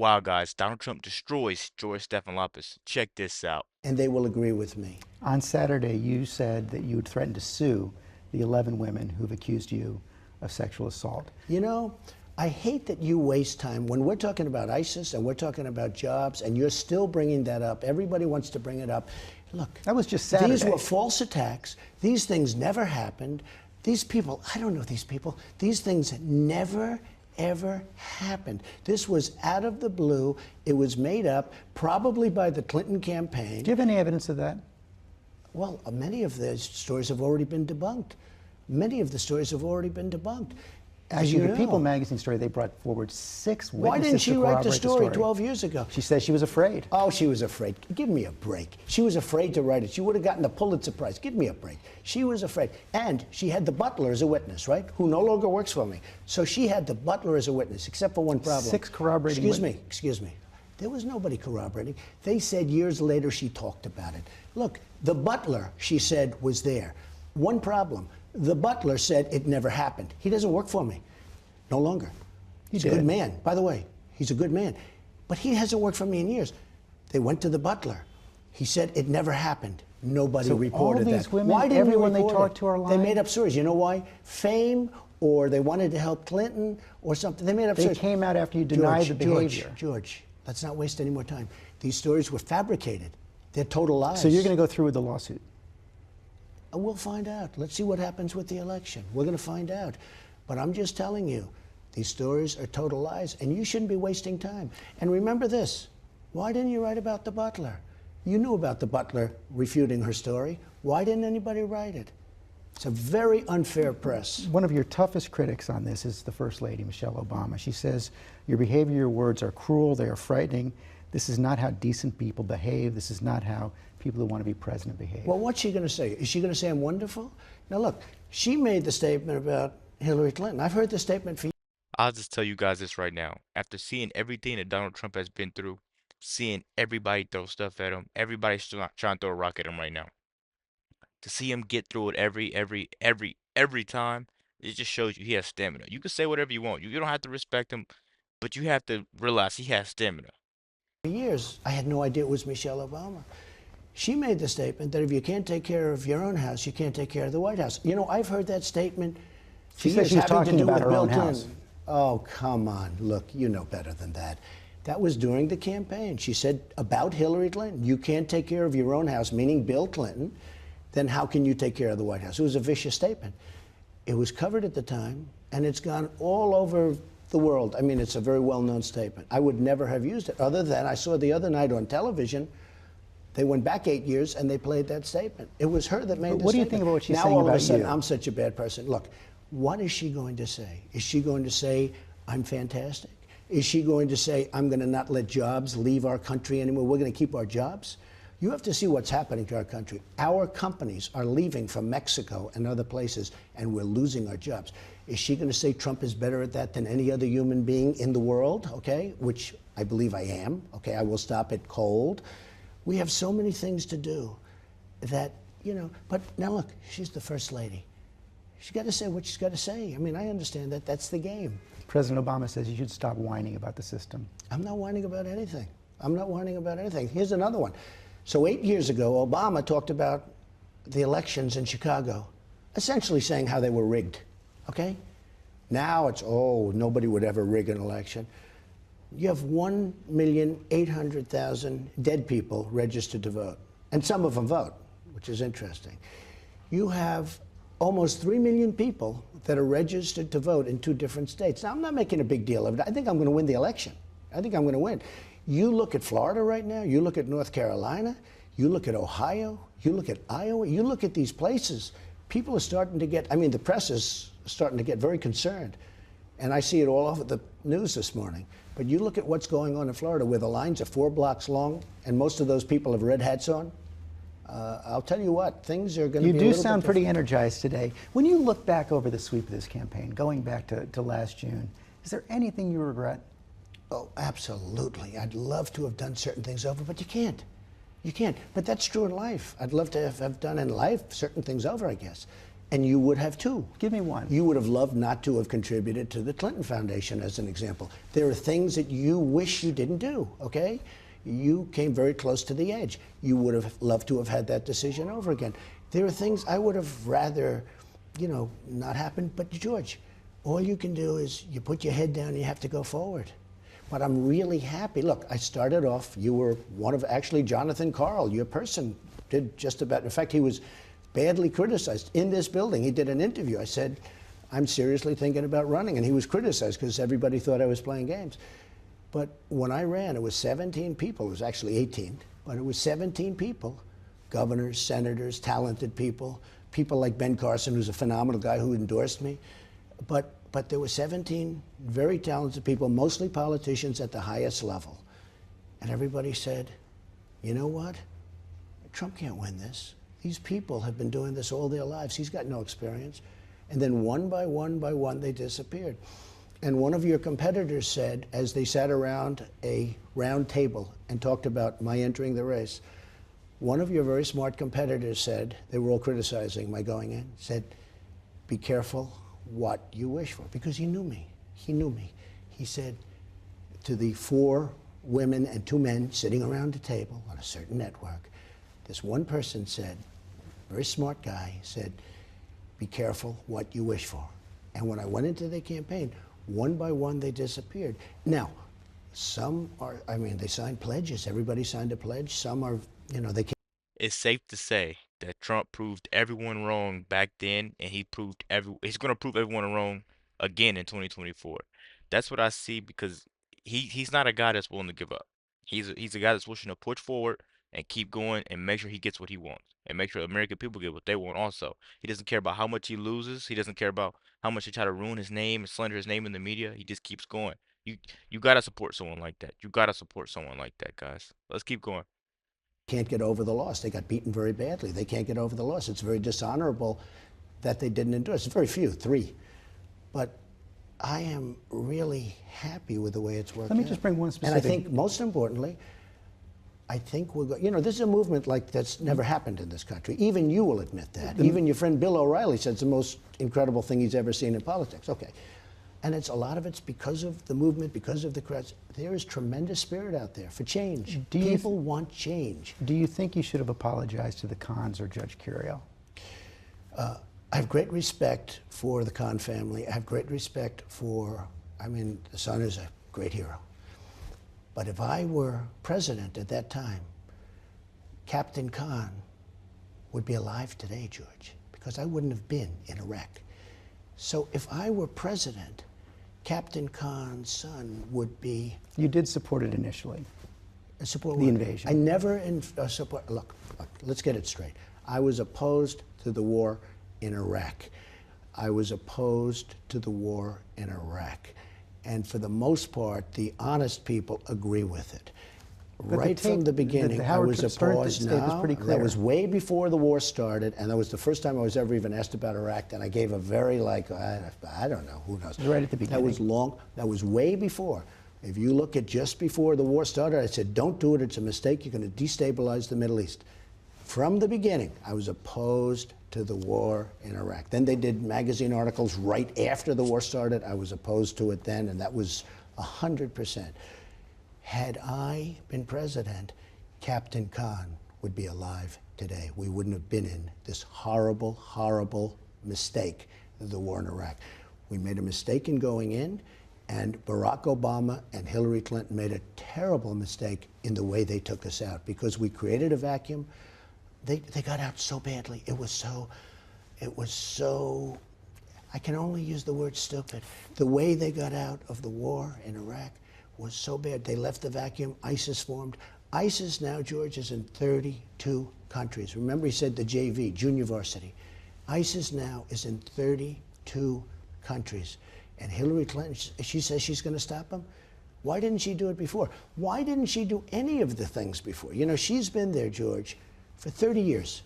Wow, guys, Donald Trump destroys George Stephanopoulos. Check this out. And they will agree with me. On Saturday, you said that you would threaten to sue the 11 women who've accused you of sexual assault. You know, I hate that you waste time when we're talking about ISIS and we're talking about jobs and you're still bringing that up. Everybody wants to bring it up. Look, that was just Saturday. These were false attacks. These things never happened. These people, I don't know these people. These things never, ever happened. This was out of the blue. It was made up, probably by the Clinton campaign. Do you have any evidence of that? Well, many of the stories have already been debunked. Many of the stories have already been debunked. As you know. The People magazine story, they brought forward 6 witnesses. Why didn't she write the story 12 years ago? She says she was afraid. Oh, she was afraid. Give me a break. She was afraid to write it. She would have gotten the Pulitzer Prize. Give me a break. She was afraid. And she had the butler as a witness, right? Who no longer works for me. So she had the butler as a witness, except for one problem. 6 corroborating witnesses. Excuse me. There was nobody corroborating. They said years later she talked about it. Look, the butler, she said, was there. One problem. The butler said it never happened. He doesn't work for me. No longer. He's a good man. By the way, he's a good man. But he hasn't worked for me in years. They went to the butler. He said it never happened. Nobody reported all these that. Women, why didn't everyone they they talked to are lying? They made up stories. You know why? Fame, or they wanted to help Clinton, or something. They made up stories. They came out after you denied the behavior. George, let's not waste any more time. These stories were fabricated. They're total lies. So you're going to go through with the lawsuit? We'll find out. Let's see what happens with the election. We're going to find out. But I'm just telling you, these stories are total lies, and you shouldn't be wasting time. And remember this, why didn't you write about the butler? You knew about the butler refuting her story. Why didn't anybody write it? It's a very unfair press. One of your toughest critics on this is the First Lady, Michelle Obama. She says, your behavior, your words are cruel, they are frightening. This is not how decent people behave. This is not how people who want to be president behave. Well, what's she going to say? Is she going to say I'm wonderful? Now look, she made the statement about Hillary Clinton. I've heard the statement for years. I'll just tell you guys this right now. After seeing everything that Donald Trump has been through, seeing everybody throw stuff at him, everybody's trying to throw a rock at him right now. To see him get through it every time, it just shows you he has stamina. You can say whatever you want. You don't have to respect him, but you have to realize he has stamina. For years, I had no idea it was Michelle Obama. She made the statement that if you can't take care of your own house, you can't take care of the White House. You know, I've heard that statement. She said she was talking about her own house. Oh, come on. Look, you know better than that. That was during the campaign. She said about Hillary Clinton, you can't take care of your own house, meaning Bill Clinton, then how can you take care of the White House? It was a vicious statement. It was covered at the time, and it's gone all over the world. I mean, it's a very well-known statement. I would never have used it, other than I saw the other night on television, they went back 8 years and they played that statement. It was her that made the statement. What do you think about what she's saying about you? Now all of a sudden, I'm such a bad person. Look, what is she going to say? Is she going to say, I'm fantastic? Is she going to say, I'm going to not let jobs leave our country anymore? We're going to keep our jobs? You have to see what's happening to our country. Our companies are leaving from Mexico and other places, and we're losing our jobs. Is she going to say Trump is better at that than any other human being in the world? Okay, which I believe I am. Okay, I will stop it cold. We have so many things to do that, you know, but now look, she's the First Lady. She's got to say what she's got to say. I mean, I understand that. That's the game. President Obama says you should stop whining about the system. I'm not whining about anything. I'm not whining about anything. Here's another one. So 8 years ago, Obama talked about the elections in Chicago, essentially saying how they were rigged, okay? Now it's, oh, nobody would ever rig an election. You have 1,800,000 dead people registered to vote, and some of them vote, which is interesting. You have almost 3 million people that are registered to vote in 2 different states. Now, I'm not making a big deal of it. I think I'm going to win the election. I think I'm going to win. You look at Florida right now, you look at North Carolina, you look at Ohio, you look at Iowa, you look at these places, people are starting to get, I mean, the press is starting to get very concerned. And I see it all over the news this morning. But you look at what's going on in Florida, where the lines are 4 blocks long, and most of those people have red hats on. I'll tell you what, things are going to be a little bit different. You do sound pretty energized today. When you look back over the sweep of this campaign, going back to last June, is there anything you regret? Oh, absolutely. I'd love to have done certain things over, but you can't. You can't. But that's true in life. I'd love to have done in life certain things over, I guess. And you would have too. Give me one. You would have loved not to have contributed to the Clinton Foundation, as an example. There are things that you wish you didn't do, okay? You came very close to the edge. You would have loved to have had that decision over again. There are things I would have rather, you know, not happened. But George, all you can do is you put your head down and you have to go forward. But I'm really happy. Look, I started off, you were one of, actually, Jonathan Karl, your person, did just about, in fact, he was badly criticized in this building. He did an interview. I said, I'm seriously thinking about running. And he was criticized because everybody thought I was playing games. But when I ran, it was 17 people. It was actually 18, but it was 17 people. Governors, senators, talented people, people like Ben Carson, who's a phenomenal guy who endorsed me. But there were 17 very talented people, mostly politicians at the highest level. And everybody said, you know what? Trump can't win this. These people have been doing this all their lives. He's got no experience. And then one by one, they disappeared. And one of your competitors said, as they sat around a round table and talked about my entering the race, one of your very smart competitors said, they were all criticizing my going in, said, be careful what you wish for, because he knew me. He knew me. He said to the 4 women and 2 men sitting around a table on a certain network, this one person said, very smart guy, said, be careful what you wish for. And when I went into the campaign, one by one they disappeared. Now, some are, I mean, they signed pledges. Everybody signed a pledge. Some are, you know, they can't. It's safe to say that Trump proved everyone wrong back then, and he's going to prove everyone wrong again in 2024. That's what I see, because he's not a guy that's willing to give up. He's a guy that's wishing to push forward and keep going and make sure he gets what he wants and make sure the American people get what they want also. He doesn't care about how much he loses. He doesn't care about how much they try to ruin his name and slander his name in the media. He just keeps going. You gotta support someone like that. You gotta support someone like that, guys. Let's keep going. Can't get over the loss. They got beaten very badly. They can't get over the loss. It's very dishonorable that they didn't endorse. It's very few, 3. But I am really happy with the way it's worked out. Let me just bring one specific. And I think, most importantly, I think we're going, you know, this is a movement like that's never happened in this country. Even you will admit that. Even your friend Bill O'Reilly said it's the most incredible thing he's ever seen in politics. Okay. And a lot of it's because of the movement, because of the crowds. There is tremendous spirit out there for change. People want change. Do you think you should have apologized to the Kahns or Judge Curiel? I have great respect for the Kahn family. I have great respect for, I mean, the son is a great hero. But if I were president at that time, Captain Kahn would be alive today, George, because I wouldn't have been in Iraq. So if I were president, Captain Kahn's son would be. You did support it initially. Support the what? invasion. I never support. Look, let's get it straight. I was opposed to the war in Iraq. I was opposed to the war in Iraq. And for the most part, the honest people agree with it. But right from the beginning, I was opposed. That was way before the war started, and that was the first time I was ever even asked about Iraq, and I gave a very, like, I don't know, who knows. Right at the beginning. That was long, that was way before. If you look at just before the war started, I said, don't do it, it's a mistake, you're going to destabilize the Middle East. From the beginning, I was opposed to the war in Iraq. Then they did magazine articles right after the war started. I was opposed to it then, and that was 100%. Had I been president, Captain Kahn would be alive today. We wouldn't have been in this horrible, horrible mistake of the war in Iraq. We made a mistake in going in, and Barack Obama and Hillary Clinton made a terrible mistake in the way they took us out, because we created a vacuum. They got out so badly. It was so, I can only use the word stupid. The way they got out of the war in Iraq was so bad. They left the vacuum, ISIS formed. ISIS now, George, is in 32 countries. Remember, he said the JV, Univercity. ISIS now is in 32 countries. And Hillary Clinton, she says she's going to stop them. Why didn't she do it before? Why didn't she do any of the things before? You know, she's been there, George, for 30 years.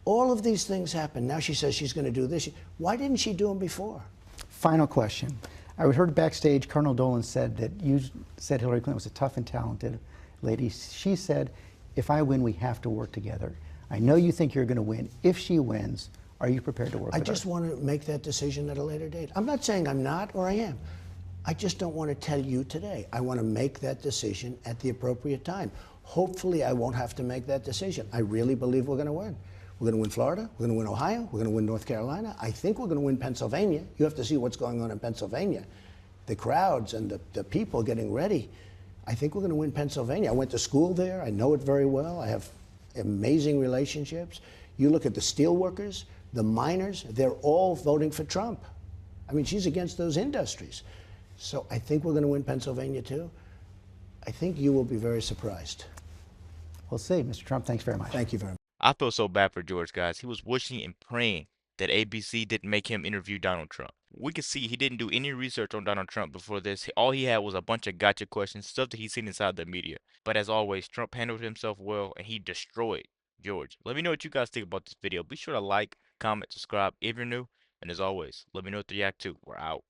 All of these things happen. Now she says she's going to do this. Why didn't she do them before? Final question. I heard backstage Colonel Dolan said that you said Hillary Clinton was a tough and talented lady. She said, if I win, we have to work together. I know you think you're going to win. If she wins, Are you prepared to work I with her? just want to make that decision at a later date. I'm not saying I'm not or I am. I just don't want to tell you today. I want to make that decision at the appropriate time. Hopefully, I won't have to make that decision. I really believe we're going to win. We're going to win Florida. We're going to win Ohio. We're going to win North Carolina. I think we're going to win Pennsylvania. You have to see what's going on in Pennsylvania. The crowds and the people getting ready. I think we're going to win Pennsylvania. I went to school there. I know it very well. I have amazing relationships. You look at the steel workers, the miners, they're all voting for Trump. I mean, she's against those industries. So I think we're going to win Pennsylvania too. I think you will be very surprised. We'll see. Mr. Trump, thanks very much. Thank you very much. I feel so bad for George, guys. He was wishing and praying that ABC didn't make him interview Donald Trump. We could see he didn't do any research on Donald Trump before this. All he had was a bunch of gotcha questions, stuff that he's seen inside the media. But as always, Trump handled himself well and he destroyed George. Let me know what you guys think about this video. Be sure to like, comment, subscribe if you're new. And as always, let me know what you react to. We're out.